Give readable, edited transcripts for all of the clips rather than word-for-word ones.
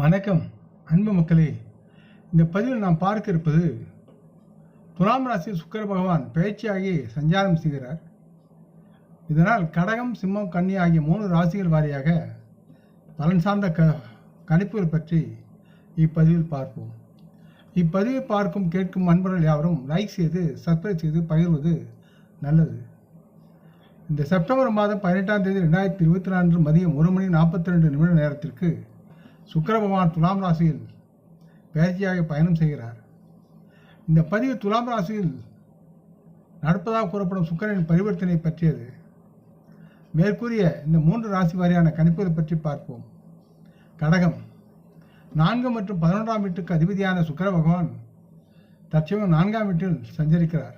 வணக்கம் அன்பு மக்களே. இந்த பதிவில் நாம் பார்க்க இருப்பது துலாம் ராசியில் சுக்கிர பகவான் பயிற்சியாகி சஞ்சாரம் செய்கிறார். இதனால் கடகம், சிம்மம், கன்னி ஆகிய 3 ராசிகள் வாரியாக பலன் சார்ந்த கணிப்புகள் பற்றி இப்பதிவில் பார்ப்போம். இப்பதிவை பார்க்கும் கேட்கும் அன்பர்கள் யாவரும் லைக் செய்து சப்ஸ்கிரைப் செய்து பகிர்வது நல்லது. இந்த செப்டம்பர் மாதம் 18ஆம் தேதி 2024 மதியம் 1:42 நேரத்திற்கு சுக்கிர பகவான் துலாம் ராசியில் பயிற்சியாக பயணம் செய்கிறார். இந்த பதிவு துலாம் ராசியில் நடப்பதாக கூறப்படும் சுக்கிரனின் பரிவர்த்தனை பற்றியது. மேற்கூறிய இந்த 3 ராசி வாரியான கணிப்புகளை பற்றி பார்ப்போம். கடகம் 4 மற்றும் 11ஆம் வீட்டுக்கு அதிபதியான சுக்கிர பகவான் தற்சமயம் 4ஆம் வீட்டில் சஞ்சரிக்கிறார்.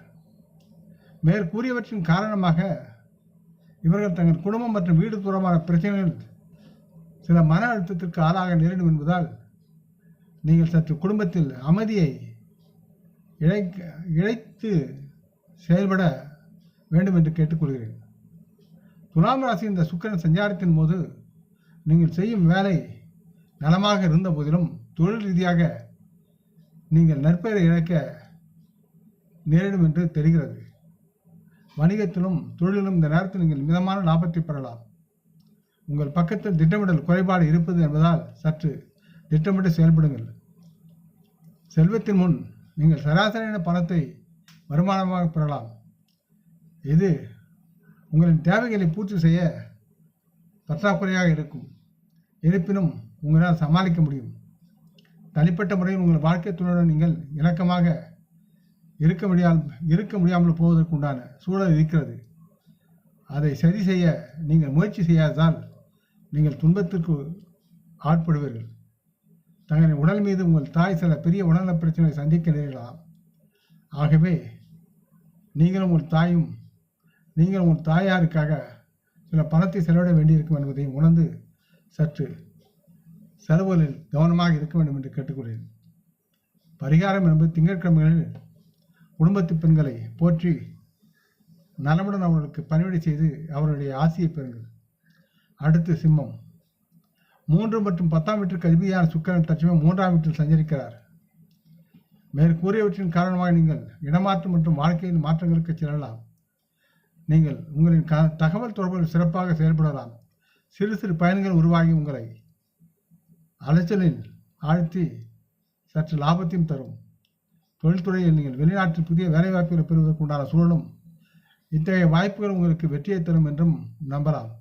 மேற்கூறியவற்றின் காரணமாக இவர்கள் தங்கள் குடும்பம் மற்றும் வீடு தூரமான பிரச்சனைகள் சில மன அழுத்தத்திற்கு ஆளாக நேரிடும் என்பதால் நீங்கள் சற்று குடும்பத்தில் அமைதியை இழைத்து செயல்பட வேண்டும் என்று கேட்டுக்கொள்கிறேன். துலாம் ராசி இந்த சுக்கிரன் சஞ்சாரத்தின் போது நீங்கள் செய்யும் வேலை நலமாக இருந்த போதிலும் தொழில் ரீதியாக நீங்கள் நற்பெயரை இழக்க நேரிடும் என்று தெரிகிறது. வணிகத்திலும் தொழிலும் இந்த நேரத்தில் நீங்கள் மிதமான லாபத்தை பெறலாம். உங்கள் பக்கத்தில் திட்டமிடல் குறைபாடு இருப்பது என்பதால் சற்று திட்டமிட்டு செயல்படுங்கள். செல்வத்தின் முன் நீங்கள் சராசரியான பணத்தை வருமானமாக பெறலாம். இது உங்களின் தேவைகளை பூர்த்தி செய்ய பற்றாக்குறையாக இருக்கும். இருப்பினும் உங்களால் சமாளிக்க முடியும். தனிப்பட்ட முறையில் உங்கள் வாழ்க்கை துணையுடன் நீங்கள் இணக்கமாக இருக்க முடியாமல் போவதற்குண்டான சூழல் இருக்கிறது. அதை சரி செய்ய நீங்கள் முயற்சி செய்யாததால் நீங்கள் துன்பத்திற்கு ஆட்படுவீர்கள். தங்களின் உடல் மீது உங்கள் தாய் சில பெரிய உடல்நல பிரச்சனைகளை சந்திக்க நேரிடலாம். ஆகவே நீங்கள் உங்கள் தாயாருக்காக சில பணத்தை செலவிட வேண்டியிருக்கும் என்பதையும் உணர்ந்து சற்று செலவுகளில் கவனமாக இருக்க வேண்டும் என்று கேட்டுக்கொள்கிறேன். பரிகாரம் என்பது திங்கட்கிழமைகளில் குடும்பத்து பெண்களை போற்றி நலமுடன் அவர்களுக்கு பணிவிடை செய்து அவருடைய ஆசையை பெறுங்கள். அடுத்து சிம்மம் 3 மற்றும் 10ஆம் வீட்டிற்கு அதிபதியான சுக்கிரன் தற்சமயம் 3ஆம் வீட்டில் சஞ்சரிக்கிறார். மேற்கூறியவற்றின் காரணமாக நீங்கள் இடமாற்றம் மற்றும் வாழ்க்கையில் மாற்றங்களுக்கு செல்லலாம். நீங்கள் உங்களின் தகவல் தொடர்புகள் சிறப்பாக செயல்படலாம். சிறு சிறு பயன்கள் உருவாகி உங்களை அலைச்சலில் ஆழ்த்தி சற்று லாபத்தையும் தரும். தொழில்துறையில் நீங்கள் வெளிநாட்டில் புதிய வேலைவாய்ப்புகளை பெறுவதற்கு உண்டான சூழலும் இத்தகைய வாய்ப்புகள் உங்களுக்கு வெற்றியை தரும் என்றும் நம்பலாம்.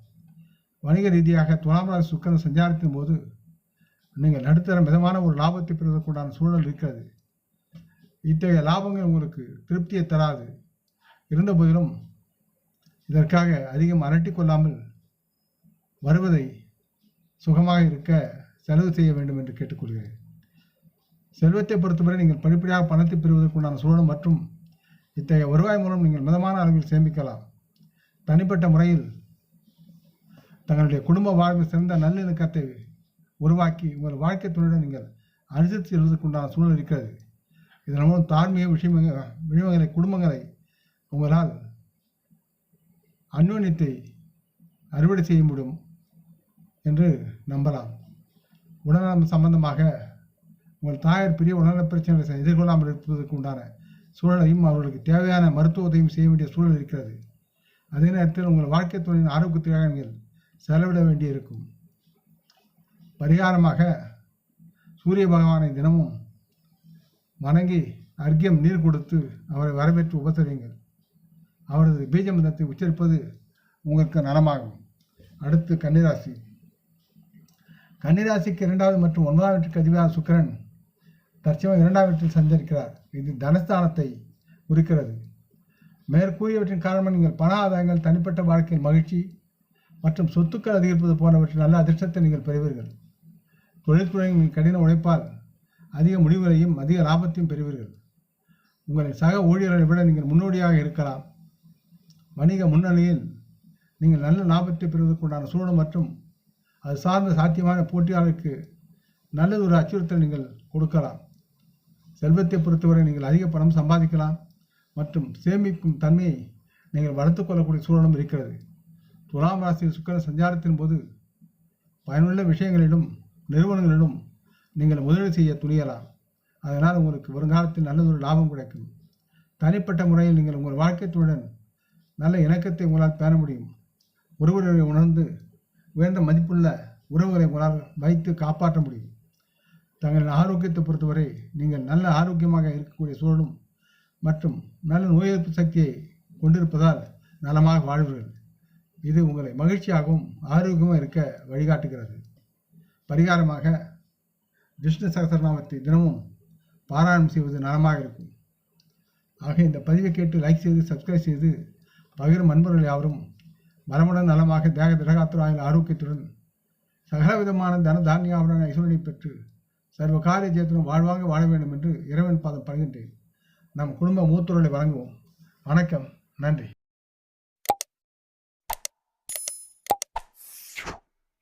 வணிக ரீதியாக துலாம் ராசி சுக்கிரன் சஞ்சாரத்தின் போது நீங்கள் நடுத்தர மிதமான ஒரு லாபத்தை பெறுவதற்குண்டான சூழல் இருக்கிறது. இத்தகைய லாபங்கள் உங்களுக்கு திருப்தியை தராது. இருந்த போதிலும் இதற்காக அதிகம் அரட்டிக் கொள்ளாமல் வருவதை சுகமாக இருக்க செலவு செய்ய வேண்டும் என்று கேட்டுக்கொள்கிறேன். செல்வத்தை பொறுத்தவரை நீங்கள் படிப்படியாக பணத்தை பெறுவதற்குண்டான சூழல் மற்றும் இத்தகைய வருவாய் மூலம் நீங்கள் மிதமான அளவில் சேமிக்கலாம். தனிப்பட்ட முறையில் தங்களுடைய குடும்ப வாழ்வில் சிறந்த நல்லிணக்கத்தை உருவாக்கி உங்கள் வாழ்க்கை துணையுடன் நீங்கள் அனுசரித்து செல்வதற்குண்டான சூழல் இருக்கிறது. இதன் மூலம் தார்மீக விஷயங்களை குடும்பங்களை உங்களால் அந்யோன்யத்தை அறுவடை செய்ய முடியும் என்று நம்பலாம். உடல்நலம் சம்பந்தமாக உங்கள் தாயார் பெரிய உடல்நல பிரச்சனைகளை எதிர்கொள்ளாமல் இருப்பதற்கு உண்டான சூழலையும் அவர்களுக்கு தேவையான மருத்துவ உதவியும் செய்ய வேண்டிய சூழல் இருக்கிறது. அதே நேரத்தில் உங்கள் வாழ்க்கை துறையின் ஆரோக்கியத்திற்காக நீங்கள் செலவிட வேண்டியிருக்கும். பரிகாரமாக சூரிய பகவானை தினமும் வணங்கி அர்க்கியம் நீர் கொடுத்து அவரை வரவேற்று உபசரியுங்கள். அவரது பீஜ மந்திரத்தை உச்சரிப்பது உங்களுக்கு நலமாகும். அடுத்து கன்னிராசி. கன்னிராசிக்கு 2வது மற்றும் 9ஆம் வீட்டுக்கு அதிபதியான சுக்கிரன் தற்சமயம் 2ஆம் வீட்டில் சஞ்சரிக்கிறார். இது தனஸ்தானத்தை குறிக்கிறது. மேற்கூறியவற்றின் காரணமாக நீங்கள் பண ஆதாயங்கள், தனிப்பட்ட வாழ்க்கையில் மகிழ்ச்சி மற்றும் சொத்துக்கள் அதிகரிப்பது போன்றவற்றின் நல்ல அதிர்ஷ்டத்தை நீங்கள் பெறுவீர்கள். தொழில்துறையில் கடின உழைப்பால் அதிக முடிவுகளையும் அதிக லாபத்தையும் பெறுவீர்கள். உங்களின் சக ஊழியர்களை விட நீங்கள் முன்னோடியாக இருக்கலாம். வணிக முன்னணியில் நீங்கள் நல்ல லாபத்தை பெறுவதற்குண்டான சூழல் மற்றும் அது சார்ந்த சாத்தியமான போட்டியாளருக்கு நல்லது ஒரு அச்சுறுத்தல் நீங்கள் கொடுக்கலாம். செல்வத்தை பொறுத்தவரை நீங்கள் அதிக பணம் சம்பாதிக்கலாம் மற்றும் சேமிக்கும் தன்மையை நீங்கள் வளர்த்துக் கொள்ளக்கூடிய சூழலும் இருக்கிறது. துலாம் ராசியில் சுக்கிரன் சஞ்சாரத்தின் போது பயனுள்ள விஷயங்களிலும் நிறுவனங்களிலும் நீங்கள் முதலீடு செய்ய துணியலாம். அதனால் உங்களுக்கு வருங்காலத்தில் நல்லதொரு லாபம் கிடைக்கும். தனிப்பட்ட முறையில் நீங்கள் உங்கள் வாழ்க்கைத்துடன் நல்ல இணக்கத்தை உங்களால் பேண முடியும். ஒருவரை உணர்ந்து உயர்ந்த மதிப்புள்ள உறவுகளை உங்களால் வைத்து காப்பாற்ற முடியும். தங்களின் ஆரோக்கியத்தை பொறுத்தவரை நீங்கள் நல்ல ஆரோக்கியமாக இருக்கக்கூடிய சூழலும் மற்றும் நல்ல நோய் எதிர்ப்பு சக்தியை கொண்டிருப்பதால் நலமாக வாழ்வீர்கள். இது உங்களை மகிழ்ச்சியாகவும் ஆரோக்கியமாக இருக்க வழிகாட்டுகிறது. பரிகாரமாக விஷ்ணு சகஸ்ரநாமத்தை தினமும் பாராயணம் செய்வது நலமாக இருக்கும். ஆக இந்த பதிவை கேட்டு லைக் செய்து சப்ஸ்கிரைப் செய்து பகிரும் அன்பர்கள் யாவரும் மரமுடன் நலமாக தேக திடகாத்திராயில் ஆரோக்கியத்துடன் சகலவிதமான தன தானியாவுடன் ஐஸ்வர்யை பெற்று சர்வ காரிய ஜெயத்துடன் வாழ்வாங்க வாழ வேண்டும் என்று இறைவன் பாதம் படுகின்றேன். நம் குடும்ப மூத்தோர்களை வழங்குவோம். வணக்கம். நன்றி.